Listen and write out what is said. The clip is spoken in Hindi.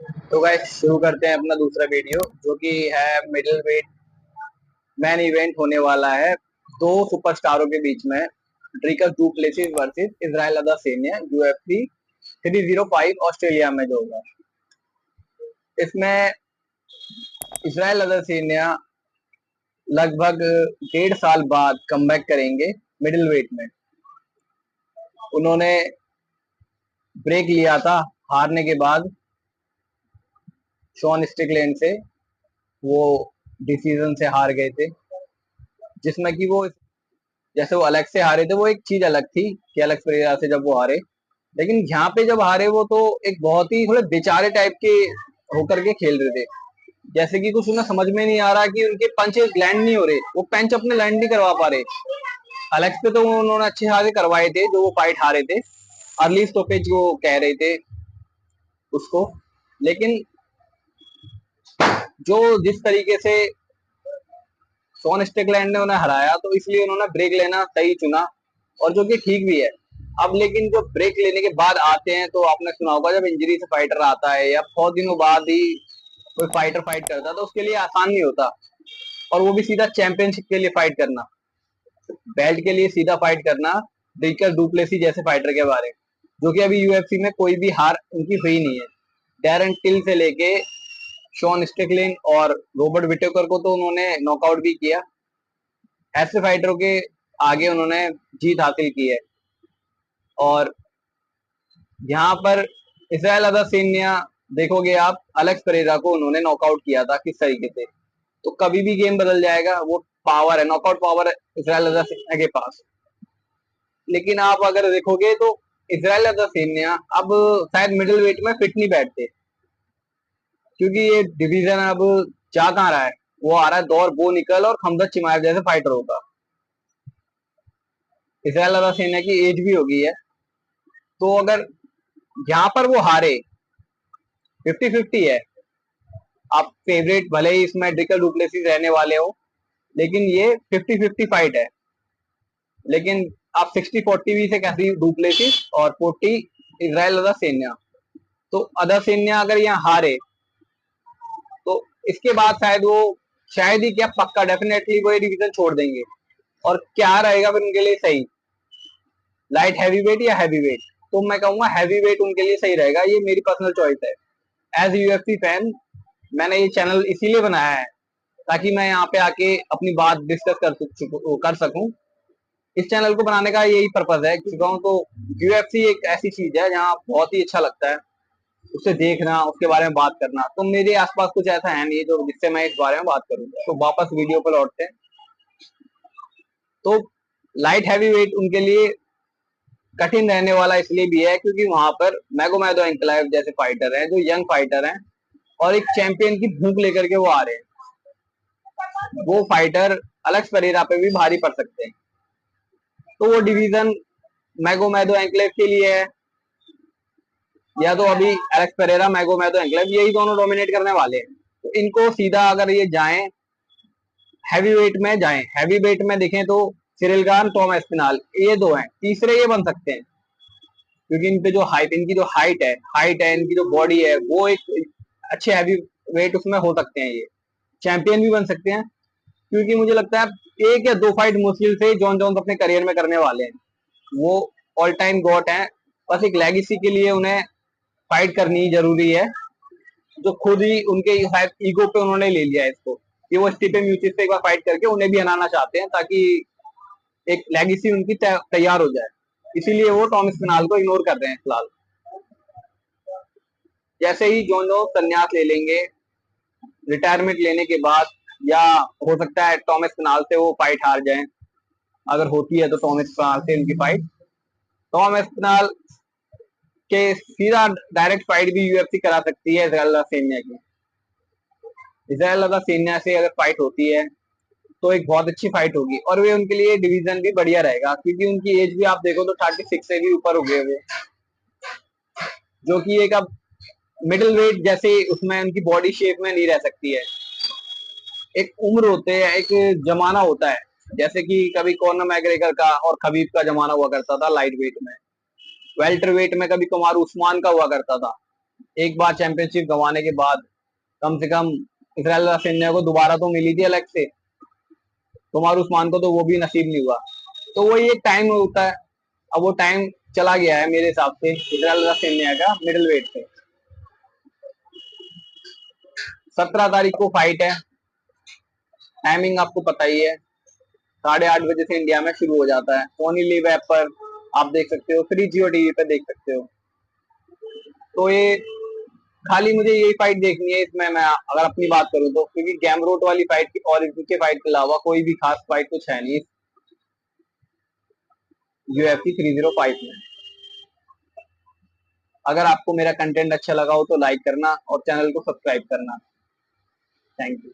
तो गाइस शुरू करते हैं अपना दूसरा वीडियो जो कि है मिडिल वेट मैन इवेंट होने वाला है दो सुपरस्टारों के बीच में। Dricus Du Plessis versus Israel Adesanya UFC 305 Australia में जो होगा। इसमें इजराइल अदासेनिया लगभग 1.5 साल बाद कमबैक करेंगे मिडिल वेट में। उन्होंने ब्रेक लिया था हारने के बाद शॉन स्टिकलैंड से। वो डिसीजन से हार गए थे, जिसमें कि वो जैसे वो अलग से हारे थे वो एक चीज अलग थी कि अलग पेरेरा से जब वो हारे, लेकिन यहाँ पे जब हारे वो तो एक बहुत ही थोड़े बेचारे टाइप के होकर के खेल रहे थे। जैसे कि कुछ उन्हें समझ में नहीं आ रहा कि उनके पंचेस लैंड नहीं हो रहे, वो पंच अपने लैंड नहीं करवा पा रहे। अलेक्स पे तो उन्होंने अच्छे खासे करवाए थे जो वो फाइट हारे थे, अर्ली स्टॉपेज वो कह रहे थे उसको। लेकिन जो जिस तरीके से शॉन स्टिकलैंड ने उन्हें हराया तो इसलिए उन्होंने ब्रेक लेना सही चुना, और जो कि ठीक भी है। अब लेकिन जो ब्रेक लेने के बाद आते हैं तो आपने सुना होगा जब इंजरी से फाइटर आता है या बहुत दिनों बाद ही कोई फाइटर फाइट करता है तो उसके लिए आसान नहीं होता, और वो भी सीधा चैंपियनशिप के लिए फाइट करना, बेल्ट के लिए सीधा फाइट करना ड्रिकस डू प्लेसिस जैसे फाइटर के बारे में, जो कि अभी यूएफसी में कोई भी हार उनकी हुई नहीं है। डैरन टिल से लेके शॉन स्टिकलिन और रॉबर्ट विटेकर को तो उन्होंने नॉकआउट भी किया। ऐसे फाइटरों के आगे उन्होंने जीत हासिल की है। और यहाँ पर इजराइल अदासेनिया देखोगे आप, अलेक्स पेरेरा को उन्होंने नॉकआउट किया था किस तरीके से, तो कभी भी गेम बदल जाएगा। वो पावर है, नॉकआउट पावर है इजराइल अदासेनिया के पास। लेकिन आप अगर देखोगे तो इजराइल अदासेनिया अब शायद मिडिल वेट में फिट नहीं बैठते, क्योंकि ये डिवीजन अब जा कहाँ रहा है, वो आ रहा है दौर बो निकल और हमदर्द चिमाएव जैसे फाइटरों का। इजराइल अदासेनिया की एज भी हो गई है, तो अगर यहाँ पर वो हारे 50-50 है। आप फेवरेट भले ही इसमें ड्रिकस डू प्लेसिस रहने वाले हो, लेकिन ये 50-50 फाइट है। लेकिन आप 60-40 भी से कहती डू प्लेसिस और 40 इजराइल अदासेनिया। तो अदासेनिया अगर यहाँ हारे तो इसके बाद शायद ही क्या पक्का डेफिनेटली वो ये डिवीजन छोड़ देंगे। और क्या रहेगा फिर उनके लिए सही, लाइट हैवी वेट या हैवी वेट? तो मैं कहूंगा हैवी वेट उनके लिए सही रहेगा, ये मेरी पर्सनल चॉइस है। एज यूएफसी फैन मैंने ये चैनल इसीलिए बनाया है ताकि मैं यहाँ पे आके अपनी बात डिस्कस कर सकूं। इस चैनल को बनाने का यही पर्पज है कि कहूँ तो यूएफसी एक ऐसी चीज है जहाँ बहुत ही अच्छा लगता है उसे देखना, उसके बारे में बात करना। तो मेरे आसपास कुछ ऐसा है नहीं जो जिससे मैं इस बारे में बात करूँ। तो वापस वीडियो पर लौटते हैं। तो लाइट हैवी वेट उनके लिए कठिन रहने वाला इसलिए भी है क्योंकि वहां पर मैगोमैदो एंक्लाइव जैसे फाइटर हैं जो यंग फाइटर हैं और एक चैंपियन की भूख लेकर के वो आ रहे हैं। वो फाइटर अलेक्स पेरेरा पे भी भारी पड़ सकते हैं। तो वो डिवीजन मैगोमैदो एंक्लेव के लिए है, या तो अभी एलेक्स पेरेरा मैगोमैदो एंक्लेव यही दोनों डोमिनेट करने वाले हैं। तो इनको सीधा अगर ये जाएं हैवी वेट में जाएं, हैवी वेट में देखें तो सिरिल गान टॉम एस्पिनाल ये दो हैं, तीसरे ये बन सकते हैं क्योंकि इन पे जो हाइट, इनकी जो हाइट है इनकी जो बॉडी है वो एक अच्छे हैवी वेट उसमें हो सकते हैं। ये चैंपियन भी बन सकते हैं क्योंकि मुझे लगता है एक या दो फाइट मुश्किल से जॉन जोन्स अपने करियर में करने वाले हैं। वो ऑल टाइम गॉट हैं, बस एक लेगेसी के लिए उन्हें फाइट करनी जरूरी है, जो खुद ही उनके ईगो पे उन्होंने ले लिया है इसको कि वो स्टीफन म्यूचिस से एक बार फाइट करके उन्हें भी हराना चाहते हैं ताकि एक लेगेसी उनकी तैयार हो जाए। इसीलिए वो टॉम स्पिनाल को इग्नोर कर रहे हैं फिलहाल। जैसे ही जॉन जोन्स संन्यास ले लेंगे रिटायरमेंट लेने के बाद, या हो सकता है टॉम स्पिनाल से वो फाइट हार जाए, अगर होती है तो टॉम स्पिनाल से उनकी फाइट, टॉम स्पिनाल के सीधा डायरेक्ट फाइट भी यूएफसी करा सकती है इजराइल अदासेनिया की। इजराइल अदासेनिया से अगर फाइट होती है तो एक बहुत अच्छी फाइट होगी और वे उनके लिए डिवीजन भी बढ़िया रहेगा क्योंकि उनकी एज भी आप देखो तो 36 से भी ऊपर हो गए हुए, जो कि एक अब मिडिल वेट जैसे उसमें उनकी बॉडी शेप में नहीं रह सकती है। एक उम्र होते है, एक जमाना होता है, जैसे कि कभी कॉर्नर मैग्रेगर का और खबीब का जमाना हुआ करता था लाइट वेट में, वेल्टर वेट में कभी कुमार उस्मान का हुआ करता था। एक बार चैंपियनशिप गंवाने के बाद कम से कम इसराइल अदेसाया को दोबारा तो मिली थी अलग से, उमर उस्मान को तो वो भी नसीब नहीं हुआ। तो वो ये टाइम होता है, अब वो टाइम चला गया है मेरे हिसाब से इसराइल अदेसाया का मिडिल वेट से। 17 तारीख को फाइट है, टाइमिंग आपको पता ही है, 8:30 बजे से इंडिया में शुरू हो जाता है। सोनी लिव ऐप पर आप देख सकते हो, फ्री जियो टीवी पे देख सकते हो। तो ये खाली मुझे यही फाइट देखनी है इसमें, मैं अगर अपनी बात करूं तो, क्योंकि गैमरोट वाली फाइट की और इनके फाइट के अलावा कोई भी खास फाइट कुछ है नहीं UFC 305 में। अगर आपको मेरा कंटेंट अच्छा लगा हो तो लाइक करना और चैनल को सब्सक्राइब करना। Thank you.